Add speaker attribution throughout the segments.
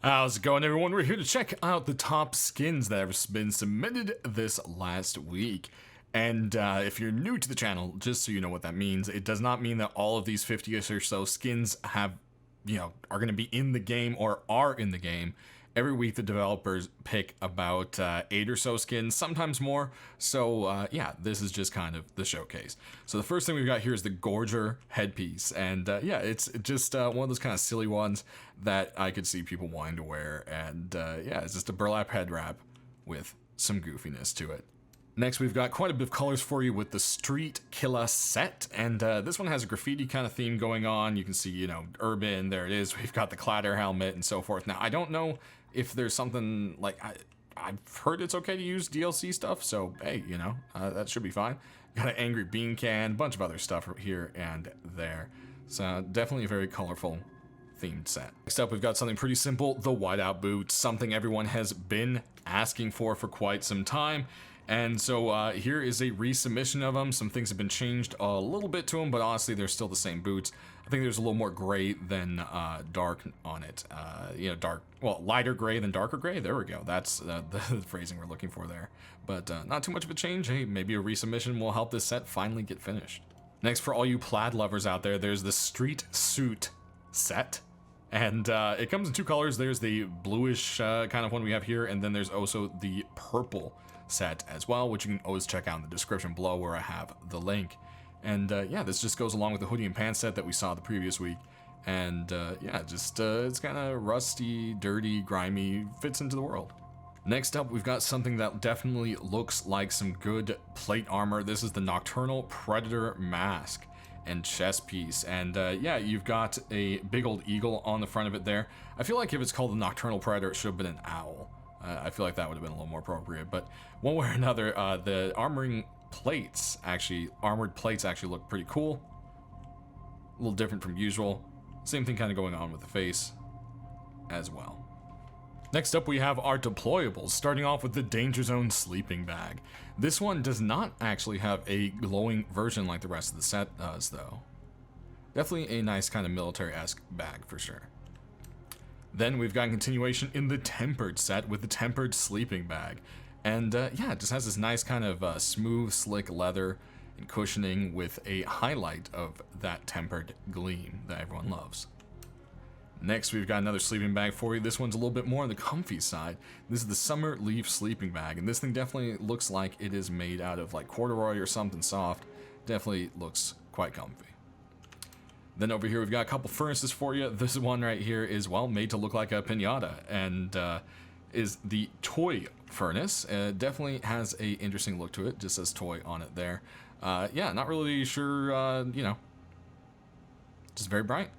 Speaker 1: How's it going, everyone? We're here to check out the top skins that have been submitted this last week. And if you're new to the channel, just so you know what that means, it does not mean that all of these 50-ish or so skins have, are going to be in the game or are in the game. Every week, the developers pick about 8 or so skins, sometimes more. So, yeah, this is just kind of the showcase. So the first thing we've got here is the Gorger headpiece. And, yeah, it's just one of those kind of silly ones that I could see people wanting to wear. And, yeah, it's just a burlap head wrap with some goofiness to it. Next, we've got quite a bit of colors for you with the Street Killer set, and this one has a graffiti kind of theme going on. You can see, urban, there it is. We've got the Clatter helmet and so forth. Now, I don't know if there's something, like, I've heard it's okay to use DLC stuff, so, hey, that should be fine. Got an Angry Bean Can, bunch of other stuff here and there. So, definitely a very colorful themed set. Next up, we've got something pretty simple, the Whiteout Boots, something everyone has been asking for quite some time. And so here is a resubmission of them. Some things have been changed a little bit to them, but honestly, they're still the same boots. I think there's a little more gray than dark on it. Lighter gray than darker gray. There we go. That's the phrasing we're looking for there. But not too much of a change. Hey, maybe a resubmission will help this set finally get finished. Next, for all you plaid lovers out there, there's the Street Suit set. And it comes in two colors. There's the bluish kind of one we have here, and then there's also the purple set as well, which you can always check out in the description below where I have the link. And yeah, this just goes along with the hoodie and pants set that we saw the previous week. And yeah, just it's kind of rusty, dirty, grimy, fits into the world. Next up, we've got something that definitely looks like some good plate armor. This is the Nocturnal Predator mask and chest piece, and yeah, you've got a big old eagle on the front of it there. I feel like if it's called the Nocturnal Predator, it should have been an owl. I feel like that would have been a little more appropriate, but one way or another, the armored plates actually look pretty cool. A little different from usual. Same thing kind of going on with the face as well. Next up, we have our deployables, starting off with the Danger Zone sleeping bag. This one does not actually have a glowing version like the rest of the set does, though. Definitely a nice kind of military-esque bag for sure. Then we've got a continuation in the Tempered set with the Tempered sleeping bag. And yeah, it just has this nice kind of smooth, slick leather and cushioning with a highlight of that tempered gleam that everyone loves. Next, we've got another sleeping bag for you. This one's a little bit more on the comfy side. This is the Summer Leaf sleeping bag, and this thing definitely looks like it is made out of like corduroy or something soft. Definitely looks quite comfy. Then over here, we've got a couple furnaces for you. This one right here is, well, made to look like a piñata, and is the toy furnace. Definitely has a interesting look to it. Just says toy on it there. Yeah, not really sure, just very bright.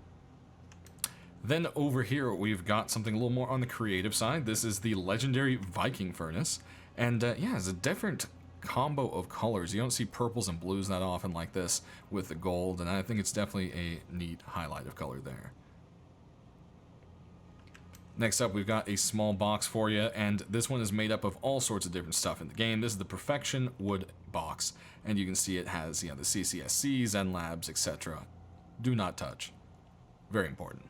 Speaker 1: Then over here, we've got something a little more on the creative side. This is the Legendary Viking furnace, and yeah, it's a different combo of colors. You don't see purples and blues that often like this with the gold, and I think it's definitely a neat highlight of color there. Next up, we've got a small box for you, and this one is made up of all sorts of different stuff in the game. This is the Perfection Wood box, and you can see it has, the CCSC, Zen Labs, etc. Do not touch. Very important.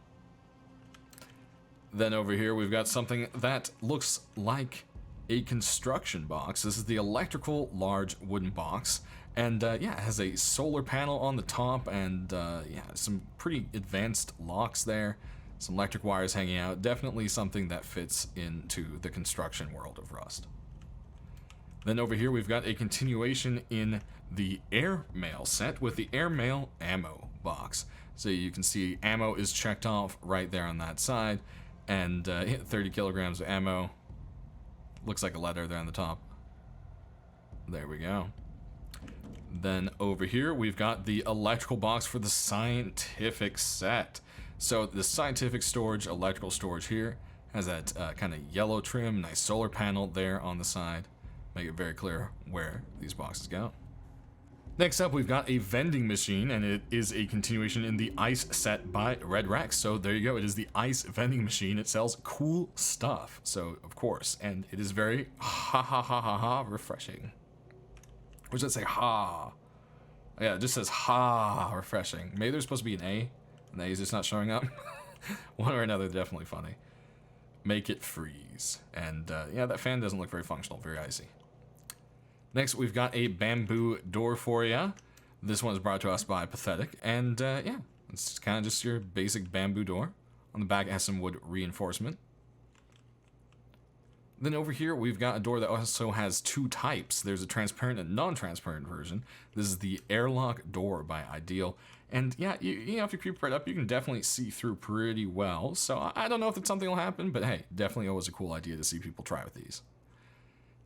Speaker 1: Then over here, we've got something that looks like a construction box. This is the Electrical Large Wooden Box, and yeah, it has a solar panel on the top, and yeah, some pretty advanced locks there, some electric wires hanging out. Definitely something that fits into the construction world of Rust. Then over here, we've got a continuation in the Airmail set with the Airmail ammo box. So you can see ammo is checked off right there on that side, and 30 kilograms of ammo. Looks like a letter there on the top. There we go. Then over here, we've got the electrical box for the Scientific set. So the Scientific storage, electrical storage here, has that kind of yellow trim, nice solar panel there on the side. Make it very clear where these boxes go. Next up, we've got a vending machine, and it is a continuation in the Ice set by Red Rex. So there you go, it is the Ice vending machine. It sells cool stuff, so of course, and it is very refreshing. Or does it say ha? Yeah, it just says ha, refreshing. Maybe there's supposed to be an A, and the A is just not showing up. One or another, definitely funny. make it freeze. And yeah, that fan doesn't look very functional, very icy. Next, we've got a bamboo door for you. This one is brought to us by Pathetic. And yeah, it's kind of just your basic bamboo door. On the back, it has some wood reinforcement. Then over here, we've got a door that also has two types. There's a transparent and non-transparent version. This is the airlock door by Ideal. And yeah, you know, if you creep right up, you can definitely see through pretty well. So I don't know if it's something will happen, but hey, definitely always a cool idea to see people try with these.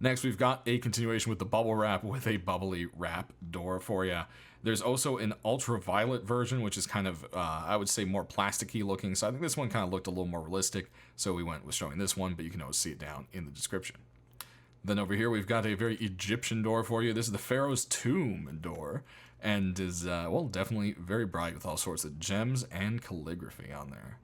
Speaker 1: Next, we've got a continuation with the bubble wrap with a bubbly wrap door for you. There's also an ultraviolet version, which is kind of, I would say, more plasticky looking. So I think this one kind of looked a little more realistic. So we went with showing this one, but you can always see it down in the description. Then over here, we've got a very Egyptian door for you. This is the Pharaoh's Tomb door, and is, well, definitely very bright with all sorts of gems and calligraphy on there.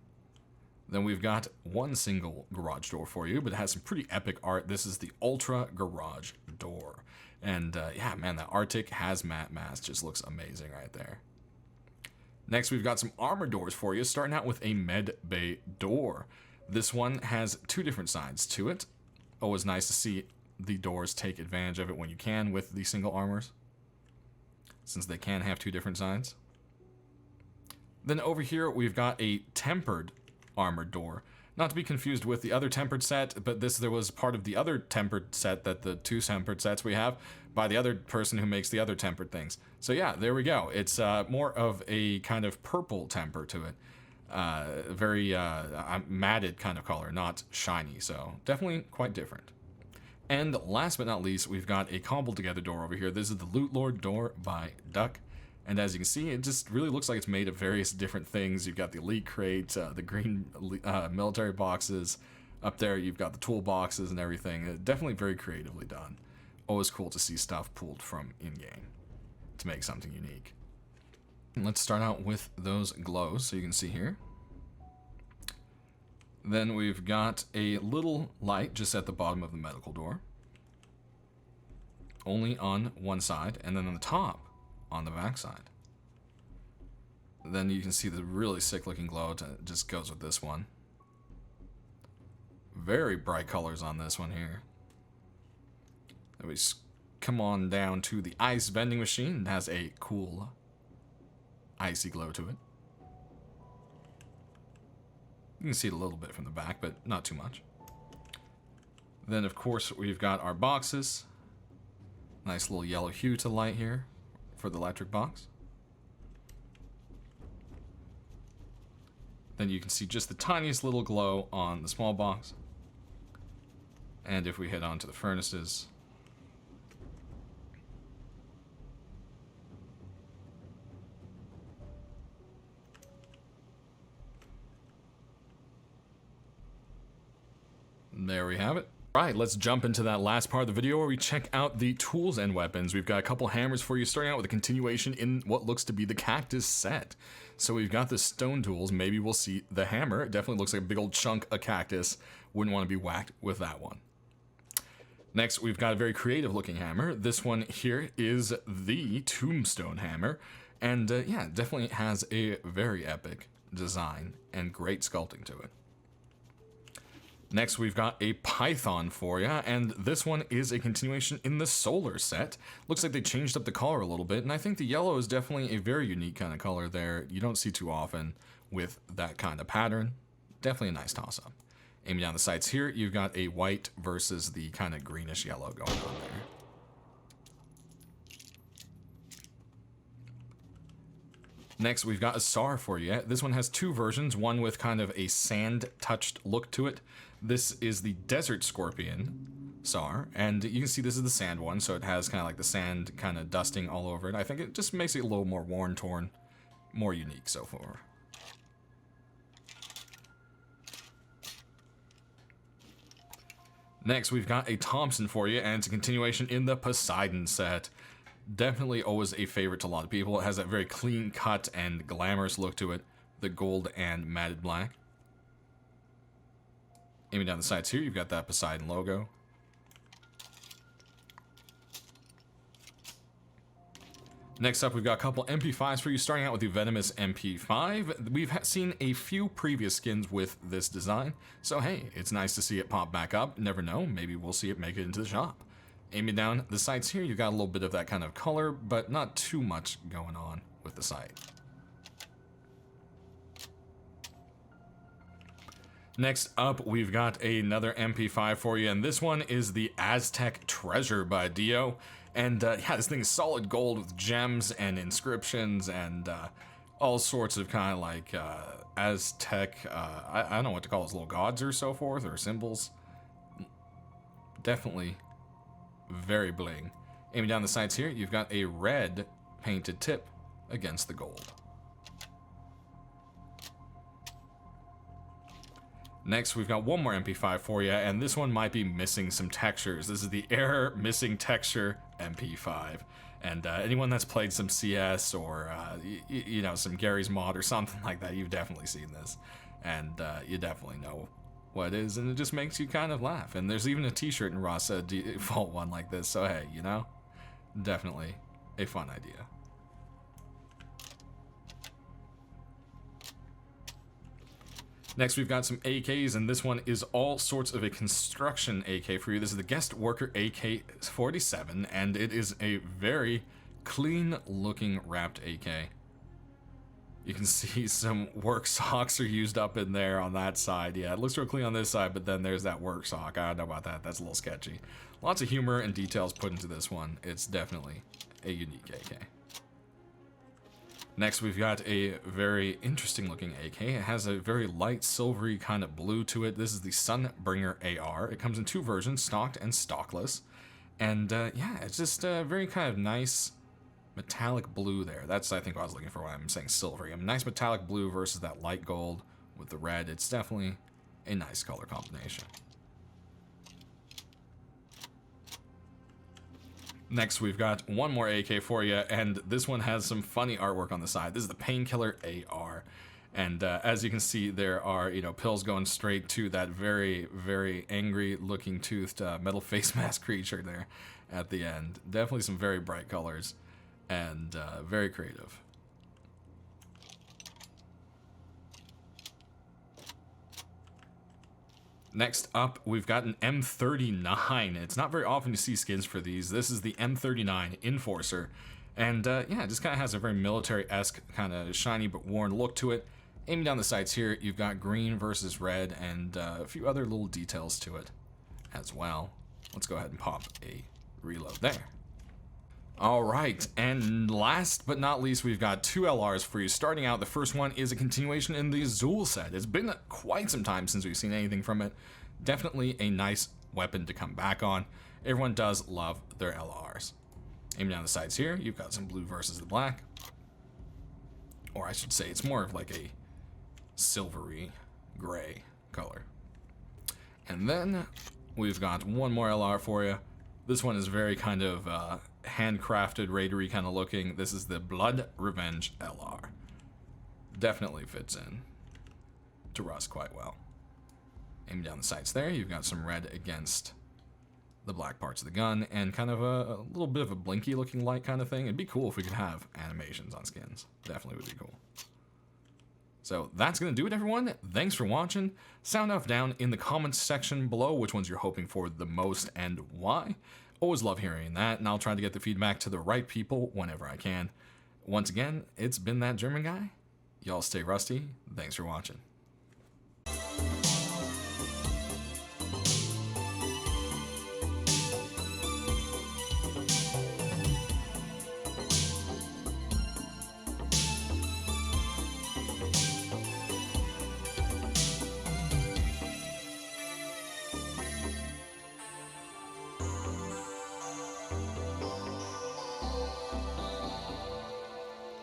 Speaker 1: Then we've got one single garage door for you, but it has some pretty epic art. This is the Ultra Garage door. And yeah, man, that Arctic hazmat mask just looks amazing right there. Next, we've got some armor doors for you, starting out with a med bay door. This one has two different sides to it. Always nice to see the doors take advantage of it when you can with the single armors, since they can have two different sides. Then over here, we've got a tempered armored door. Not to be confused with the other tempered set, but there was part of the other tempered set that the two tempered sets we have by the other person who makes the other tempered things. So yeah, there we go. It's more of a kind of purple temper to it. Very matted kind of color, not shiny. So definitely quite different. And last but not least, we've got a cobbled together door over here. This is the Loot Lord door by Duck. And as you can see, it just really looks like it's made of various different things. You've got the elite crate, the green military boxes. Up there, you've got the toolboxes and everything. Definitely very creatively done. Always cool to see stuff pulled from in-game to make something unique. And let's start out with those glows, so you can see here. Then we've got a little light just at the bottom of the medical door. Only on one side, and then on the top, on the back side. Then you can see the really sick looking glow that just goes with this one. Very bright colors on this one here. Then we come on down to the ice vending machine. It has a cool icy glow to it. You can see it a little bit from the back, but not too much. Then of course we've got our boxes. Nice little yellow hue to light here for the electric box. Then you can see just the tiniest little glow on the small box. And if we head on to the furnaces, there we have it. Right, let's jump into that last part of the video where we check out the tools and weapons. We've got a couple hammers for you, starting out with a continuation in what looks to be the cactus set. So we've got the stone tools. Maybe we'll see the hammer. It definitely looks like a big old chunk of cactus. Wouldn't want to be whacked with that one. Next, we've got a very creative looking hammer. This one here is the tombstone hammer. And yeah, it definitely has a very epic design and great sculpting to it. Next, we've got a python for you, and this one is a continuation in the solar set. Looks like they changed up the color a little bit, and I think the yellow is definitely a very unique kind of color there. You don't see too often with that kind of pattern. Definitely a nice toss-up. Aiming down the sights here, you've got a white versus the kind of greenish yellow going on there. Next, we've got a SAR for you. This one has two versions, one with kind of a sand-touched look to it. This is the Desert Scorpion SAR, and you can see this is the sand one, so it has kind of like the sand kind of dusting all over it. I think it just makes it a little more worn, torn, more unique so far. Next, we've got a Thompson for you, and it's a continuation in the Poseidon set. Definitely always a favorite to a lot of people. It has that very clean cut and glamorous look to it, the gold and matted black. Aiming down the sides here, you've got that Poseidon logo. Next up, we've got a couple MP5s for you, starting out with the Venomous MP5. We've seen a few previous skins with this design, so hey, it's nice to see it pop back up. Never know, maybe we'll see it make it into the shop. Aiming down the sights here, you've got a little bit of that kind of color, but not too much going on with the sight. Next up, we've got another MP5 for you, and this one is the Aztec Treasure by Dio. And yeah, this thing is solid gold with gems and inscriptions and all sorts of kind of like Aztec, I don't know what to call those little gods or so forth, or symbols. Definitely very bling. Aiming down the sights here, you've got a red painted tip against the gold. Next, we've got one more MP5 for you, and this one might be missing some textures. This is the Error Missing Texture MP5. And anyone that's played some CS or, you know, some Gary's Mod or something like that, you've definitely seen this. And you definitely know what it is, and it just makes you kind of laugh. And there's even a t-shirt in Raw default one like this, so hey, you know, definitely a fun idea. Next, we've got some AKs, and this one is all sorts of a construction AK for you. This is the Guest Worker AK-47, and it is a very clean-looking wrapped AK. You can see some work socks are used up in there on that side. Yeah, it looks real clean on this side, but then there's that work sock. I don't know about that. That's a little sketchy. Lots of humor and details put into this one. It's definitely a unique AK. Next, we've got a very interesting looking AK. It has a very light silvery kind of blue to it. This is the Sunbringer AR. It comes in two versions, stocked and stockless. And yeah, it's just a very kind of nice metallic blue there. That's, I think, what I was looking for when I'm saying silvery. A nice metallic blue versus that light gold with the red. It's definitely a nice color combination. Next, we've got one more AK for you, and this one has some funny artwork on the side. This is the Painkiller AR, and as you can see, there are, you know, pills going straight to that very, very angry-looking toothed metal face mask creature there at the end. Definitely some very bright colors, and very creative. Next up, we've got an M39. It's not very often you see skins for these. This is the M39 Enforcer. And yeah, it just kind of has a very military-esque, kind of shiny but worn look to it. Aiming down the sights here, you've got green versus red and a few other little details to it as well. Let's go ahead and pop a reload there. All right, and last but not least, we've got two LRs for you. Starting out, the first one is a continuation in the Azul set. It's been quite some time since we've seen anything from it. Definitely a nice weapon to come back on. Everyone does love their LRs. Aiming down the sides here, you've got some blue versus the black. Or I should say, it's more of like a silvery gray color. And then we've got one more LR for you. This one is very kind of handcrafted, raidery kind of looking. This is the Blood Revenge LR. Definitely fits in to Rust quite well. Aiming down the sights there, you've got some red against the black parts of the gun, and kind of a little bit of a blinky looking light kind of thing. It'd be cool if we could have animations on skins. Definitely would be cool. So that's going to do it, everyone. Thanks for watching. Sound off down in the comments section below which ones you're hoping for the most and why. Always love hearing that, and I'll try to get the feedback to the right people whenever I can. Once again, it's been That German Guy. Y'all stay rusty. Thanks for watching.